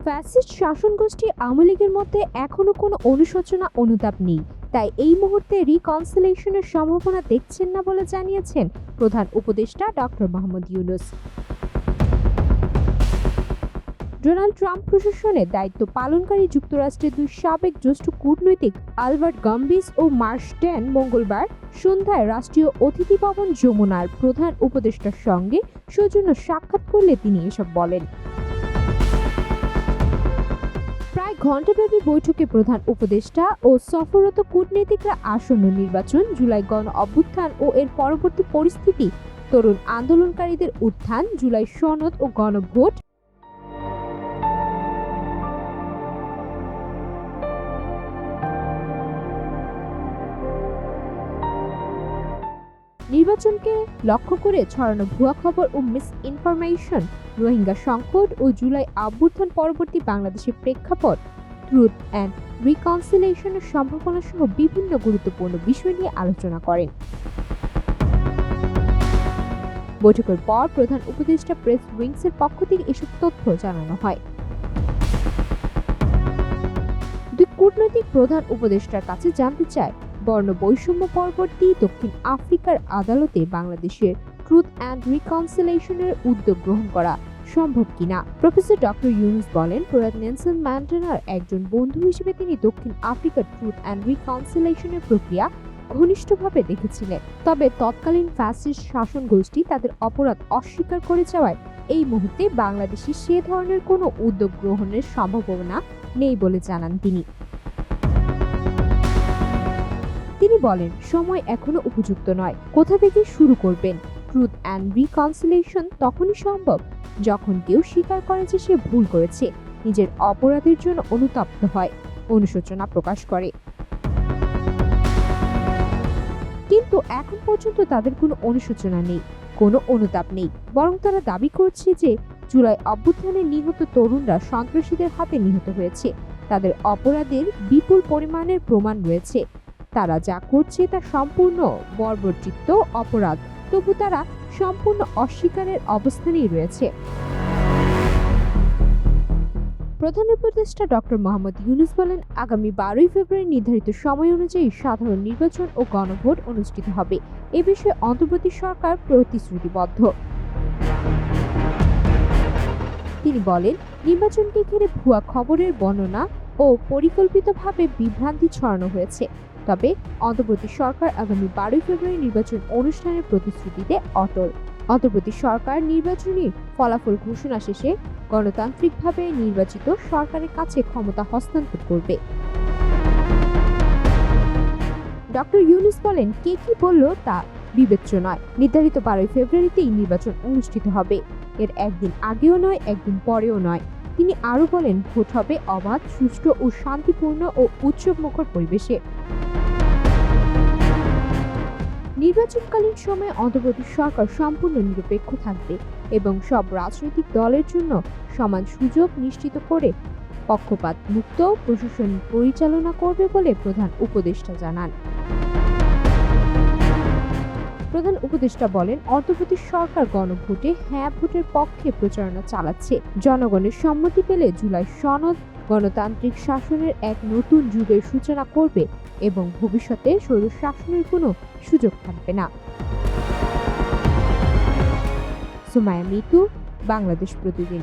Fascist শাসনগোষ্ঠী Awami লীগের মধ্যে এখনো কোনো অনুশোচনা অনুতাপ নেই, তাই এই মুহূর্তে রিকনসিলিয়েশনের সম্ভাবনা দেখছেন না বলে জানিয়েছেন প্রধান উপদেষ্টা doctor Mohammad Yunus. Donald Trump প্রশাসনের দায়িত্ব পালনকারী যুক্তরাষ্ট্রের দুই সাবেক জ্যেষ্ঠ কূটনৈতিক আলবার্ট গাম্বিস ও মার্শ টেন মঙ্গলবার সন্ধ্যায় রাষ্ট্রীয় অতিথি ভবন যমুনার প্রধান উপদেষ্টার সঙ্গে সৌজন্য সাক্ষাৎ করলে তিনি এসব বলেন। প্রায় ঘণ্টাব্যাপী বৈঠকে প্রধান উপদেষ্টা ও সফররত কূটনীতিকরা আসন্ন নির্বাচন, জুলাই গণ অভ্যুত্থান ও এর পরবর্তী পরিস্থিতি, তরুণ আন্দোলনকারীদের উত্থান, জুলাই সনদ ও গণভোট, নির্বাচনকে লক্ষ্য করে ছড়ানো ভুয়া খবর ও মিস ইনফরমেশন, রোহিঙ্গা সংকট ও জুলাই অভ্যুত্থান পরবর্তী বাংলাদেশের প্রেক্ষাপট, ট্রুথ অ্যান্ড রিকনসিলিয়েশনের সম্ভাবনা সহ বিভিন্ন গুরুত্বপূর্ণ বিষয় নিয়ে আলোচনা করেন। বৈঠকের পর প্রধান উপদেষ্টা প্রেস উইংসের পক্ষ থেকে এসব তথ্য জানানো হয়। দুই কূটনৈতিক প্রধান উপদেষ্টার কাছে জানতে চায়, বর্ণ বৈষম্য পরবর্তী দক্ষিণ আফ্রিকার আদালতে বাংলাদেশের ট্রুথ অ্যান্ড রিকনসিলিয়েশনের উদ্যোগ গ্রহণ করা সম্ভব কিনা। প্রফেসর ডক্টর ইউনূস বলেন, প্রয়াত নেলসন ম্যান্ডেলার একজন বন্ধু হিসেবে তিনি দক্ষিণ আফ্রিকার ট্রুথ অ্যান্ড রিকনসিলিয়েশনের প্রক্রিয়া ঘনিষ্ঠভাবে দেখেছিলেন। তবে তৎকালীন ফ্যাসিস্ট শাসন গোষ্ঠী তাদের অপরাধ অস্বীকার করে যাওয়ায় এই মুহূর্তে বাংলাদেশে সে ধরনের কোনো উদ্যোগ গ্রহণের সম্ভাবনা নেই বলে জানান তিনি। তিনি বলেন, সময় এখনো উপযুক্ত নয়। কোথা থেকে শুরু করবেন? ট্রুথ অ্যান্ড রিকনসিলিয়েশন তখনই সম্ভব যখন কেউ স্বীকার করে যে সে ভুল করেছে, নিজের অপরাধের জন্য অনুতপ্ত হয়, অনুশোচনা প্রকাশ করে। কিন্তু এখন পর্যন্ত তাদের কোনো অনুশোচনা নেই, কোনো অনুতাপ নেই, বরং তারা দাবি করছে যে জুলাই অভ্যুত্থানে নিহত তরুণরা সন্ত্রাসীদের হাতে নিহত হয়েছে, তাদের অপরাধের বিপুল পরিমাণের প্রমাণ রয়েছে, তারা যা করছে তা সম্পূর্ণ বর্বরচিত্ত অপরাধ, তবু তারা সম্পূর্ণ অস্বীকারের অবস্থানেই রয়েছে। প্রধান উপদেষ্টা ডক্টর মোহাম্মদ ইউনূস বলেন, আগামী 12ই ফেব্রুয়ারি নির্ধারিত সময় অনুযায়ী সাধারণ নির্বাচন ও গণভোট অনুষ্ঠিত হবে। এ বিষয়ে অন্তর্বর্তী সরকার প্রতিশ্রুতিবদ্ধ। তিনি বলেন, নির্বাচনকে ঘিরে ভুয়া খবরের বর্ণনা ও পরিকল্পিতভাবে বিভ্রান্তি ছড়ানো হয়েছে। তবে অন্তর্বর্তী সরকার আগামী 12ই ফেব্রুয়ারি নির্বাচন অনুষ্ঠানের প্রতিশ্রুতিতে অটল। অন্তর্বর্তী সরকার নির্বাচনী ফলাফল ঘোষণা শেষে গণতান্ত্রিকভাবে নির্বাচিত সরকারের কাছে ক্ষমতা হস্তান্তর করবে। ডক্টর ইউনূস বলেন, কে কি বলল তা বিবেচ্য নয়। নির্ধারিত 12ই ফেব্রুয়ারিতেই নির্বাচন অনুষ্ঠিত হবে। এর একদিন আগেও নয়, একদিন পরেও নয়। তিনি আরও বলেন, ভোট হবে অবাধ, সুষ্ঠু ও শান্তিপূর্ণ ও উৎসবমুখর পরিবেশে। নির্বাচনকালীন সময়ে অন্তর্বর্তী সরকার সম্পূর্ণ নিরপেক্ষ থাকবে এবং সব রাজনৈতিক দলের জন্য সমান সুযোগ নিশ্চিত করে পক্ষপাত মুক্ত প্রশাসন পরিচালনা করবে বলে প্রধান উপদেষ্টা জানান। প্রধান উপদেষ্টা বলেন, অন্তর্বর্তী সরকার গণভোটে হ্যাঁ ভোটের পক্ষে প্রচারণা চালাচ্ছে। জনগণের সম্মতি পেলে জুলাই সনদ গণতান্ত্রিক শাসনের এক নতুন যুগের সূচনা করবে এবং ভবিষ্যতে স্বৈরশাসনের কোনো সুযোগ থাকবে না। সুমাইয়া মিতু, বাংলাদেশ প্রতিদিন।